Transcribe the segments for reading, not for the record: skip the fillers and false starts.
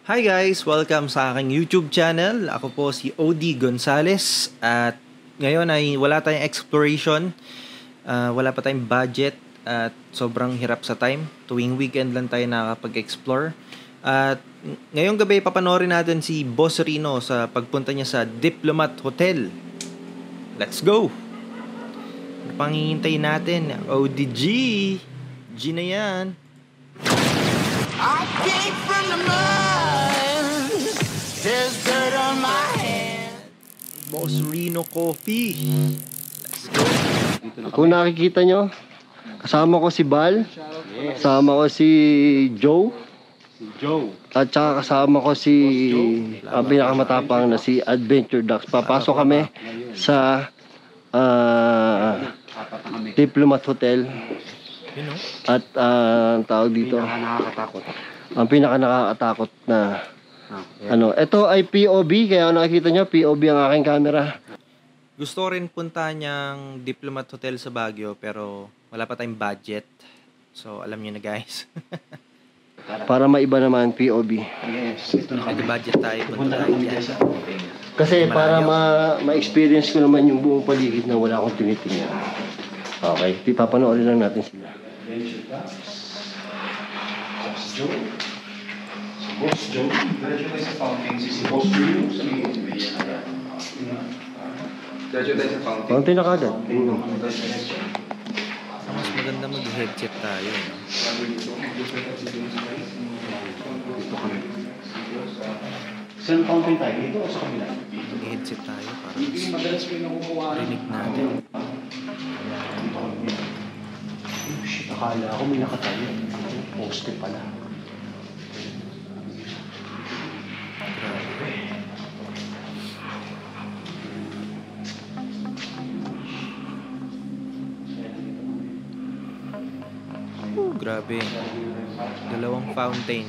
Hi guys! Welcome sa aking YouTube channel. Ako po si OD Gonzales at ngayon ay wala tayong exploration, wala pa tayong budget at sobrang hirap sa time. Tuwing weekend lang tayo nakakapag-explore. At ngayong gabi papanoorin natin si Boss Rino sa pagpunta niya sa Diplomat Hotel. Let's go! Ano pang hihintay natin? ODG! G na yan! I came from the mud. There's dirt on my hand. Boss Rino Coffee. Let's go. Kung nakikita nyo, kasama ko si Bal, kasama ko si Joe, at saka kasama ko si ang pinakamatapang na si Adventure Ducks. Papasok kami sa Diplomat Hotel. At ang tawag dito, ang pinaka nakakatakot na ito ay POV, kaya nakikita nyo POV ang aking camera. Gusto rin punta niyang Diplomat Hotel sa Baguio pero wala pa tayong budget. So alam niyo na guys. Para maiba naman POV. May budget tayo, punta tayo dyan. Kasi para ma-experience ko naman yung buong paligid na wala akong tinitingnan. Okay, papanoorin lang natin sila. Boss Joe, diretso tayo sa fountain. Si Boss Rino, diretso tayo sa fountain. Fountain na kagad. Mas maganda mag-headset tayo. No? Dito kami. Saan fountain tayo? Dito o sa kabila? Mag-headset tayo para Madalas ko yung nakukuha. rinig natin. Shit, akala ako may nakatayo. Poste pala. Grabe. Dalawang fountain.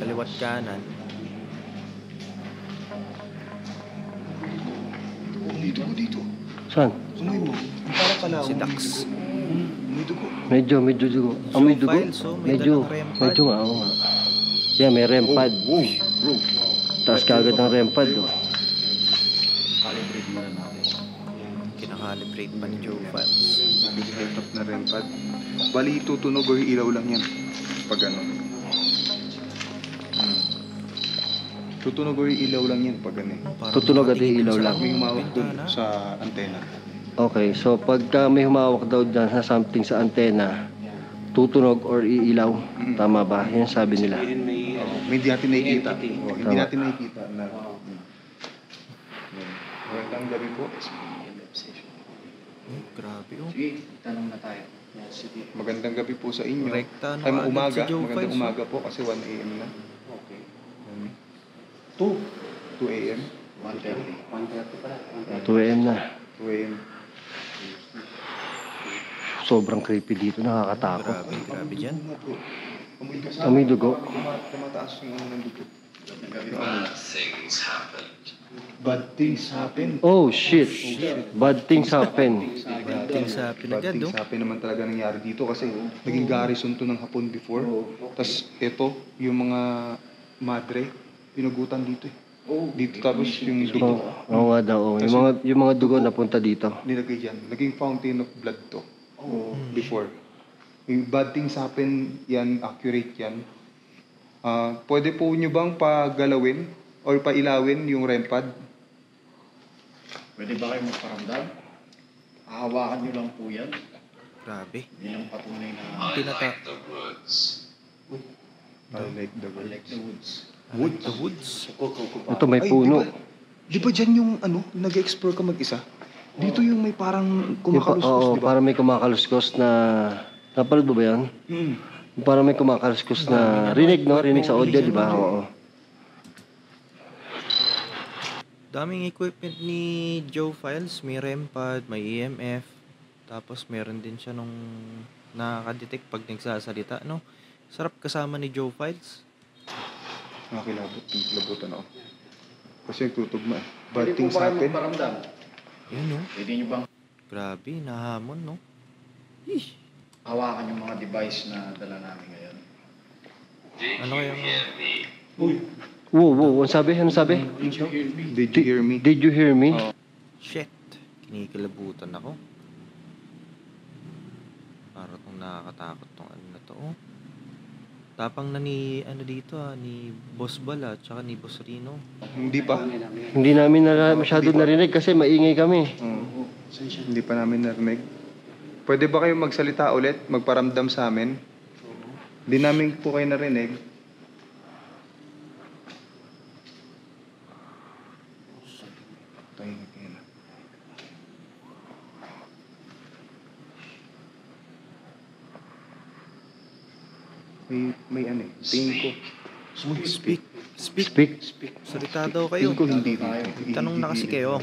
Kaliwat kanan. Dito. Saan? Amoy mo. Parang kalawang. Si Dax. May dugo. Medyo dugo. May dugo? Files, oh, may dalang REM pad. Medyo nga, oo nga. Yeah, may REM pad. Taas kagad ng REM pad. Oh. Kinakalibrate pa ni Joe Files. Nag-setup na REM pad. Bali, tutunog o ilaw lang yan. Pag ano. Tutunog o ilaw lang yan pag ano. Tutunog at ilaw lang. May humawak dun sa antena. Okay, so pagka may humawak daw dyan sa something sa antena, tutunog or iilaw. Tama ba? Yan sabi nila. May hindi natin nakikita. Hindi natin nakikita na. Magandang gabi po. Grabe oh. Sige, tanong na tayo. Magandang gabi po sa inyo. Rekta, Ay, agad umaga. si Joe Magandang Files, umaga po kasi 1 a.m. na. Okay. 2 a.m. 1:30. 1:30 pala. 2 AM na. 2 a.m. Sobrang creepy dito, nakakatakot. Grabe dyan. Amoy dugo. Tumataas yung ano ng dugo. Bad things happen. Oh shit. Bad things happen. Bad sa Bad pinagad things oh. happen naman talaga nangyari dito kasi naging garrison to ng Hapon before. Tapos ito, yung mga madre, pinugutan dito eh. Dito tapos yung dugo. Oo nga daw. Yung mga dugo napunta dito. Nilagay dyan. Naging fountain of blood to. Before. Yung bad things happen, yan, accurate yan. Pwede po nyo bang pagalawin or pailawin yung REM pad? Pwede ba kayo magparamdam? Hahawakan nyo lang po yan. Grabe. Bilang patunay na I like the woods. The woods. Ito may puno. Di ba dyan yung nag-explore ka mag-isa? Dito yung may parang Oo, kumakaluskos, di ba? parang may kumakaluskos na... Napanood mo ba yan? Parang may kumakaluskos na... Rinig, no? Rinig sa audio, di ba? Oo. Daming equipment ni Joe Files. May REM pad, may EMF. Tapos meron din siya nung nakaka-detect pag nagsasalita, no? Sarap kasama ni Joe Files. Nakilabutan ako. Kasi nagtutugma eh. Bad Pwede po things ba kayo happen. magparamdam? Yun, no? Pwede nyo bang Grabe, nahamon, no? hawakan yung mga device na dala namin ngayon? Ano kayang... Wow, wow, ano sabi? Ano sabi? Did you hear me? Did you hear me? Shit. Kinikilabutan ako. Para tong nakakatakot tong ano na to. Oh. Tapang na ni, ano dito ni Boss Bala, tsaka ni Boss Rino. Hindi pa. Hindi namin masyado narinig kasi maingay kami. Hindi pa namin narinig. Pwede ba kayo magsalita ulit? Magparamdam sa amin? Hindi namin po kayo narinig. Tahimik kayo na. May ano eh. Tingin ko. Speak. Speak. Salita daw kayo. Tingin ko hindi dito. Tanong na kasi kayo.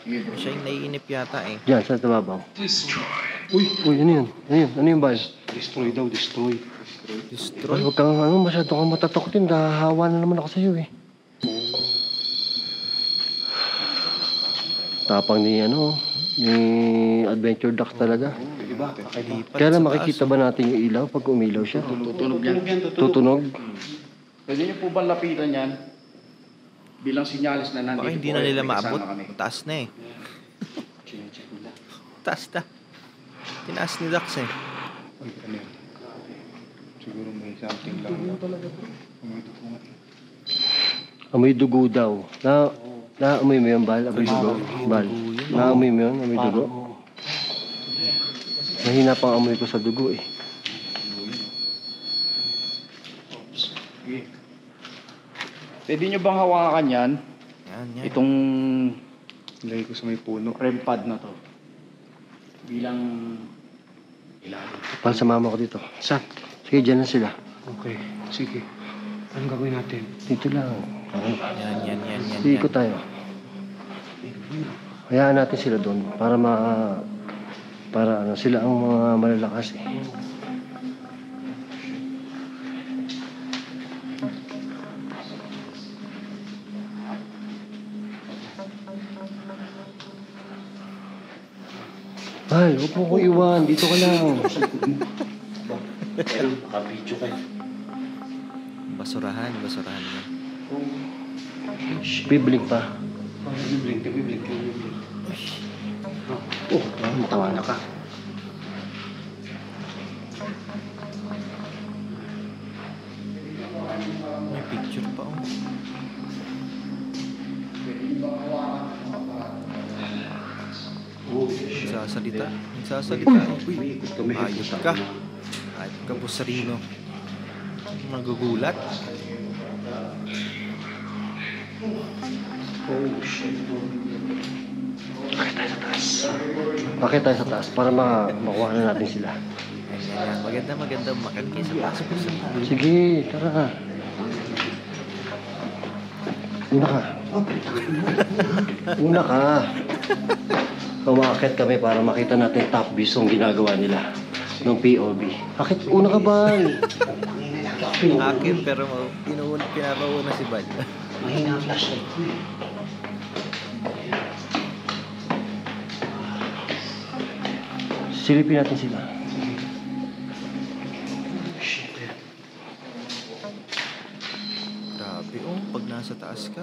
Siya yung naiinip yata eh. Diyan, sa tababaw. Uy, ano yun? Ano yun, Bal? Destroy daw, destroy. Bal, Destroy. huwag kang masyado kang matatakotin. Dahawa na naman ako sa'yo eh. Tapang ni Adventure Ducks talaga. Lipat Kaya lang sa makikita taas, ba natin yung ilaw pag umilaw siya? Tutunog yan. Tutunog? Pwede niyo po ba lapitan yan? Bilang sinyalis na nandito Baka hindi po na kayo, nila may maabot. kasama kami. Taas na eh. Taas na. Tinaas ni Dax eh. Ay, ano yan? Siguro may something lang. May dugo nga. Amoy dugo daw. Naamoy mo yun, Bal? Amoy dugo? Bal? Naamoy mo yun? Amoy dugo? Mahina pa ang amoy ko sa dugo eh. Sige. Pwede niyo bang hawakan yan? Yan. Itong Lagay ko sa may puno. REM pad na to. Bilang ilalim. Bal, sumama ko dito. Saan? Sige, dyan na sila. Okay, sige. Anong gagawin natin? Dito lang. Yan. Iikot tayo. Hayaan natin sila doon para sila ang mga malalakas eh. Bal, huwag mo kong iwan. Dito ka lang. Basurahan mo. Bibling pa. Bibling. Oh, matawa na ka. May picture pa oh. Nagsasalita. Uy, ayos ka. Ayos ka, Boss Rino. Nagugulat. Bakit tayo sa taas? Para makuha na natin sila. Yan. Maganda. Makit kayo sa taas, Boss Rino. Sige, tara. Una ka. Umakit kami para makita natin top views yung ginagawa nila ng POV. Bakit una ka ba? Akin, pero pinapauna si Bal. Mahina ang flashlight ko eh. Silipin natin sila. Grabe oh, pag nasa taas ka.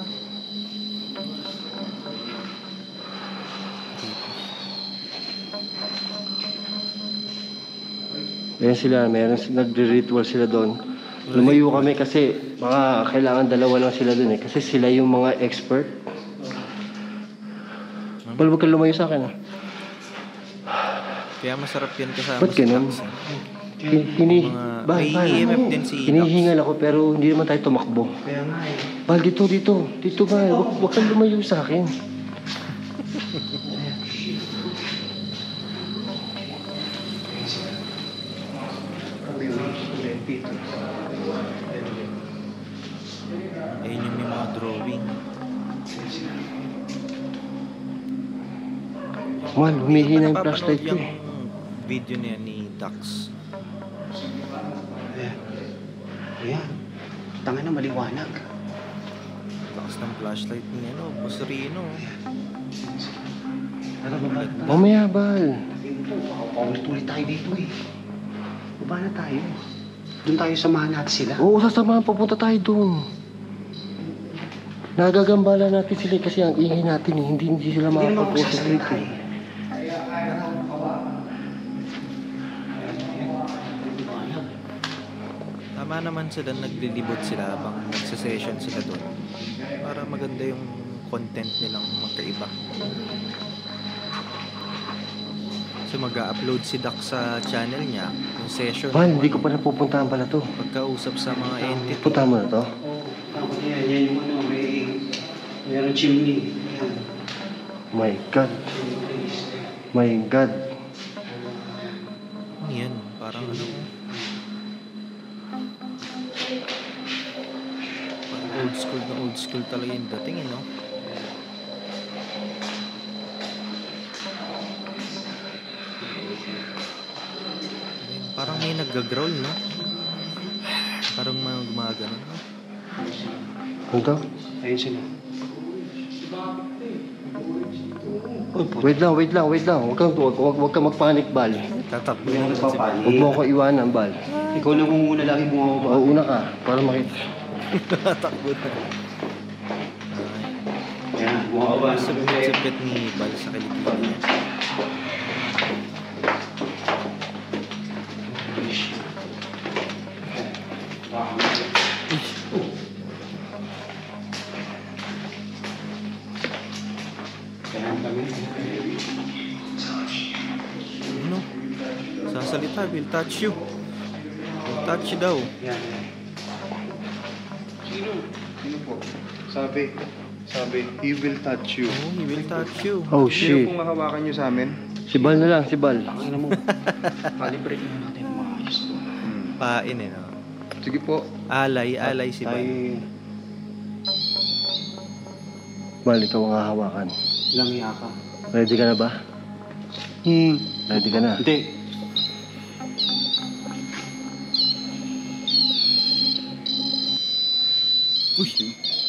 Nagre-ritual sila doon. Lumayo kami kasi kailangan dalawa lang sila doon eh. Kasi sila yung mga expert. Wala ka lumayo sa akin ah. Kaya masarap yan kasama Ba't si ganun? Dax. May EMF din si Dax. Hinihingal ako pero hindi naman tayo tumakbo. Kaya nga eh. Bal, dito. Dito ba? Huwag kang lumayo sa akin. Ayun yung may mga drawing. Man, humihina yung Napapanood flashlight ko yung eh. video niya ni Dax. Ayan. Tanga na maliwanag. Lakas ng flashlight ni Boss Rino. Ano ba? Mamaya, Bal. Paulit-ulit tayo dito eh. Baba na tayo. Doon tayo samahan natin sila. Oo, sasamahan. Pupunta tayo doon. Nagagambala natin sila kasi ang ingay natin eh. Hindi sila Hindi naman makapag-concentrate magsasalita eh. eh. Tama naman sila, naglilibot sila habang nagsa-session sila doon. Para maganda yung content nilang magkaiba. So mag-upload si Dak sa channel niya, yung session. Val, hindi ko pa napupuntahan pala to. Pagkausap sa mga entity. Puntahan mo na to. Oo. Tapos yan yung ano, mayroong chimney. Yan. My God. My God. Ano yan? Parang ano. Parang old school talaga yung dating, no? Parang may nag-growl, no? Parang mga ganun, no? Ano to? Ayun sila. Wait lang. Huwag kang magpanik, Bal. Tatakbo Hindi na ako si nagpapanik. Huwag mo ako iwanan, Bal. Ikaw na muna lagi bumababa. O, una ka, para makita. Tatakbo na. Yan, bumababa. Sipit ni Bal sa kilikili niya. Kailangan kami. Ano? Sasalita, will touch you. Will touch you daw. Yan. Sino po? Sabi, he will touch you. Oh, he will touch you. Oh, Sino shit. pong hahawakan nyo sa amin? Si Bal na lang, si Bal. Ano mo? Calibrate na natin ang maayos to. Pain eh, no? Sige po. Alay si Bal. Bal, ikaw ang hahawakan. Ilang iya ka. Ready ka na ba? Ready ka na? Hindi. Uy,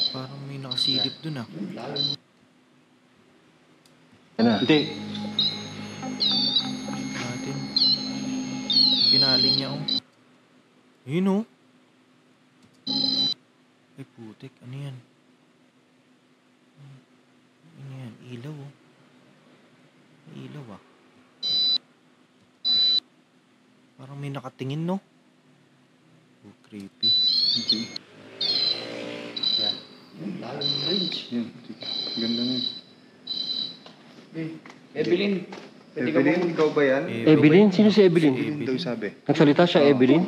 parang may nakasilip dun, ah. Ka na. Hindi. Natin. Pinaling niya, oh. Yun, oh. Ay, putik. Ano yan? Ano yan? Ilaw, oh. Ilaw, ah. Parang may nakatingin, no? Oh, creepy. Okay. Lalang range. Yan. Ganda na yun. Evelyn. Pwede ka Evelyn, ikaw ba yan? Evelyn? Sino si Evelyn? Evelyn daw sabi. Nagsalita siya, Evelyn?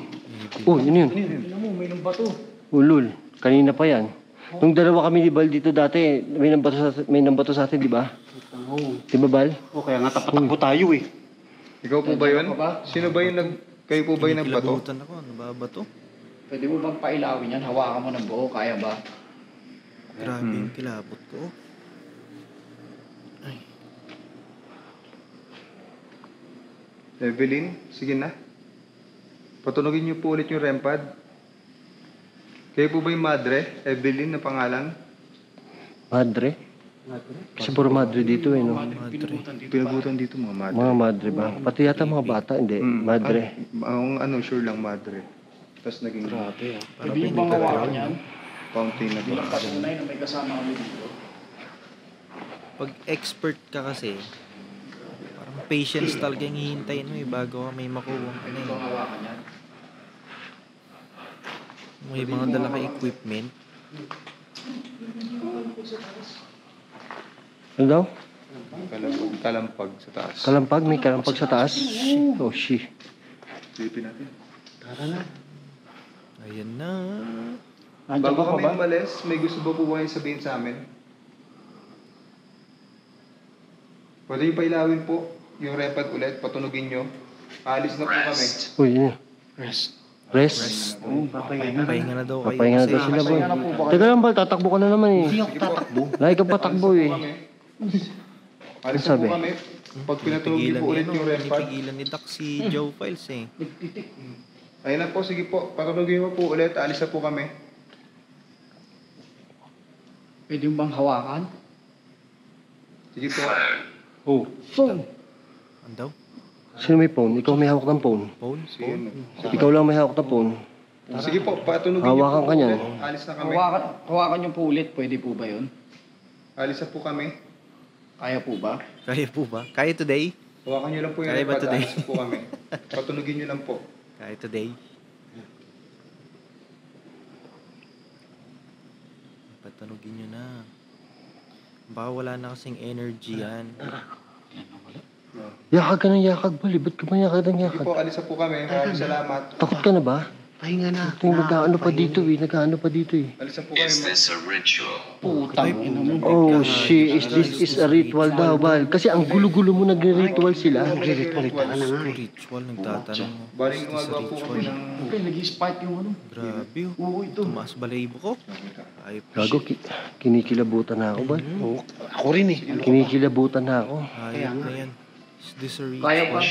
Oh, yun yun. Tignan mo, may ng bato. Ulul. Kanina pa yan. Nung dalawa kami ni Bal dito dati, may nambato sa atin, di ba? Oo. Di ba, Bal? O kaya nga tapatakbo tayo eh. Ikaw po ba yun? Sino ba yung kayo po ba yung nagbato? Kinikilabutan ako. Ano ba ba to? Pwede mo bang pailawin yan? Hawakan mo ng buo, kaya ba? Grabe yung kilabot ko. Ay. Evelyn, sige na. Patunogin niyo po ulit yung REM pad. Kayo po ba yung madre? Evelyn na pangalan? Madre? Kasi puro madre dito eh, no? Madre. Pinagutan dito mga madre. Mga madre ba? Pati yata mga bata, hindi. Madre. Ang ano, sure lang madre. Tapos naging Grabe ah. Parang Pwede mo bang hawakan yan? fountain na Bilang glass. patunay na may kasama kami dito. Pag expert ka kasi, parang patience talaga yung hihintayin mo eh, bago ka may makuha. Ano Ito eh. hawakan yan. May mga dala ka equipment. Ano daw? Kalampag sa taas. Kalampag? May kalampag sa taas? Oh, shit. Silipin natin. Tara na. Ayan na. Nandiyan Bago ka pa kami ba? umalis, may gusto ba po kayo sabihin sa amin? Pwede yung pailawin po yung REM pad ulit, patunogin nyo. Alis na po kami. Uy, yun. Rest. Rest. Oo, papahinga na. Pahinga na daw kayo. Papahinga na kasi daw sila, boy. Pahinga na po ba kayo? Teka lang, Bal, tatakbo ka na naman eh. Hindi ako tatakbo. Lagi ka patakbo eh. Alis na Sabi? po kami. Pag pinatulog niyo Pinipigilan po ulit ni, yung REM pad. pinipigilan ni Doc si Joe Files eh. Ayun na po, sige po. Patulogin mo po ulit, alis na po kami. Pwede mo bang hawakan? Sige po. Oh. Phone. Ano daw? Sino may phone? Ikaw may hawak ng phone. Phone? Sige. Ikaw lang may hawak ng phone. Sige po, patunugin Hawakan niyo po ka niyan. ulit. Alis na kami. Hawakan niyo po ulit. Pwede po ba yun? Alis na po kami. Kaya po ba? Kaya po ba? Kaya today? Hawakan niyo lang po yung Kaya ba iPad. today? Alis na po kami. Patunugin niyo lang po. Kaya today? Patanugin nyo na. Baka wala na kasing energy yan. Yakag ka ng yakag, Bal. Ba't ka mayakag ng Sige yakag? po, alis na po kami. Maraming salamat. Takot ka na ba? Pahinga na. Ito yung nag-ano pa dito eh. Nag-ano pa dito eh. Alis na po kami. Putang ina mo. Oh, this is a ritual daw, Bal. Kasi ang gulo-gulo mo nagre-ritual sila. Nagre-ritual ka na nga eh. Ritual, nagtatanong mo. Baling Is this a gumagawa po kami ritual? ng... Okay, nag-spike yung ano. Grabe oh. Oo, ito. Tumaas balayibo ko. Ayop. Gago, kinikilabutan na ako, Bal. Oo, ako rin eh. Kinikilabutan na ako. Ayop na yan. Is this a ritual? Kaya ba?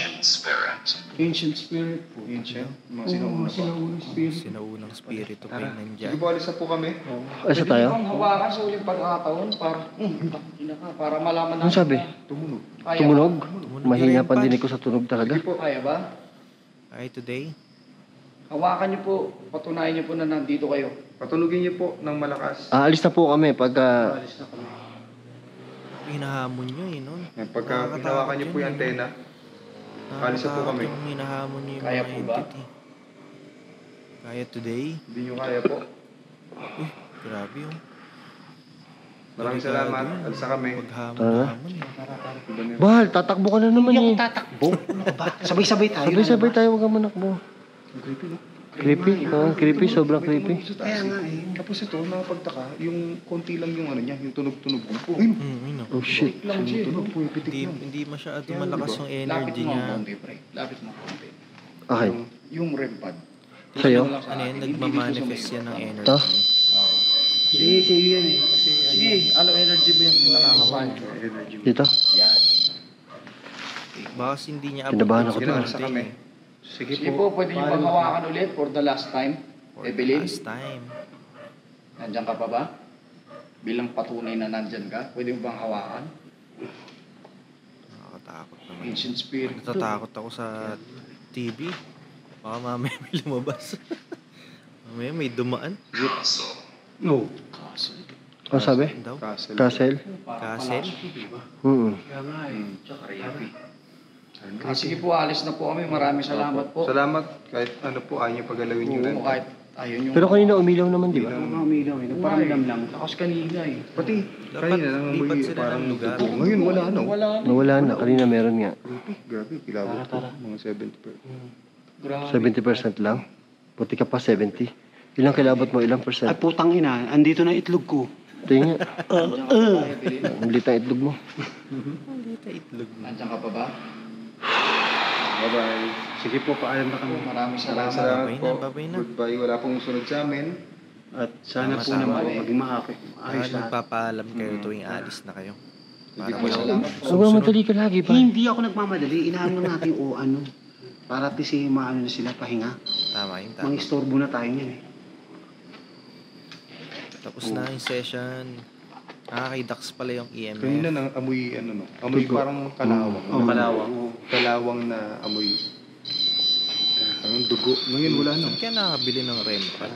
Ancient spirit po. Ancient. Mga Oo, sinauna pa. sinaunang spirit. Sinaunang spirito pa yung nandyan. Sige po, alis na po kami. Asa tayo? Pwede bang hawakan sa uling pagkakataon para, ina ka, para malaman Ano sabi? Tumunog. Kaya Tumunog? Tumunog Mahina yung pa rempad. din ko sa tunog talaga. Sige po. Kaya ba? Kaya today? Hawakan niyo po, patunayan niyo po na nandito kayo. Patunugin niyo po ng malakas. Aalis na po kami pagka... Alis na kami. Hinahamon nyo eh, no? Pagka hinawakan niyo po yung antena, alis na po kami. Nakakatakot yung hinahamon nyo yung Kaya mga po ba? entity. Kaya today? hindi niyo kaya po. Grabe yung Maraming salamat. Alis na kami. paghamon-hamon eh. Iba na yun. Bahal, tatakbo ka na naman Hindi eh. ako tatakbo. Ano ka ba? Sabay-sabay tayo. Sabay-sabay tayo, huwag ka manakbo. Ang creepy, no? Creepy? Oo, creepy, sobrang creepy. Kaya nga eh. Tapos ito, nakapagtaka, yung konti lang yung ano niya, yung tunog-tunog mo. Ayun! Yun, Oh shit. Lang siya, tunog po, yung pitik Hindi, lang. hindi masyado Kaya, malakas diba? yung Lapit energy mo ang niya. konti, pre. Lapit mo ang konti. Okay. Yung REM pad. Sa'yo? Ano yan, nagmamanifest yan ng energy. To? Oo. Sige, sige yan eh. Kasi Sige, ano energy mo yan? Nakakapahan. Dito? Yan. Baka kasi hindi niya Kinabahan ako Sige dun. na, alis na kami. Sige Sige po, pwede niyo bang hawakan ulit for the last time? For Evelyn, last time. nandyan ka pa ba? Bilang patunay na nandyan ka, pwede mo bang hawakan? Nakakatakot naman. Ancient spirit. Natatakot ako sa TV. Baka mamaya may lumabas. Mamaya may dumaan. no. Ano sabi? Daw. Castle. Castle? Castle. Kaya nga eh. Creepy. Sige po, alis na po kami. Maraming salamat po. Salamat. Kahit ano po, ayaw niyo pagalawin yung Oo, rent. kahit ayun yung... Pero kanina umilaw naman, di ba? Ano nga umilaw eh. Nagparamdam lang. Tapos kanina eh. Pati, Dapat kanina nang lipat amoy sila parang ng lugar. dugo. Ngayon wala, no? Wala na. Nawala na. Kanina meron nga. Creepy, grabe. Kilabot ko. Mga 70%. Grabe. 70% lang. Puti ka pa, 70. Ilang kilabot mo? Ilang Ay percent? putang ina. Andito na itlog ko. Tingin nga. Evelyn, Ang liit ang itlog mo. Hindi ka itlog mo. nandyan ka pa ba? Bye-bye. Sige po, paalam na kami. Maraming Maraming salamat. salamat Babay po. na, babay na. Goodbye. Wala pong sunod sa amin. At sana po Tama, naman tama. maging maayos Dahil lahat. magpapaalam kayo tuwing alis na kayo. Para Sige po, walang salamat. Huwag mo madali ka lagi pa. Hindi ako nagmamadali. Inaano natin o ano. Para at least maano na sila pahinga. Tama yung tama. Mga istorbo na tayo niyan eh. Tapos na yung session. Kay Dax pala yung EMF. Kanina nang amoy, ano no? Amoy parang kalawang. Oh, kalawang. Oh. Kalawang na amoy. Parang dugo. Ngayon wala na. Kaya nakabili ng REM pad.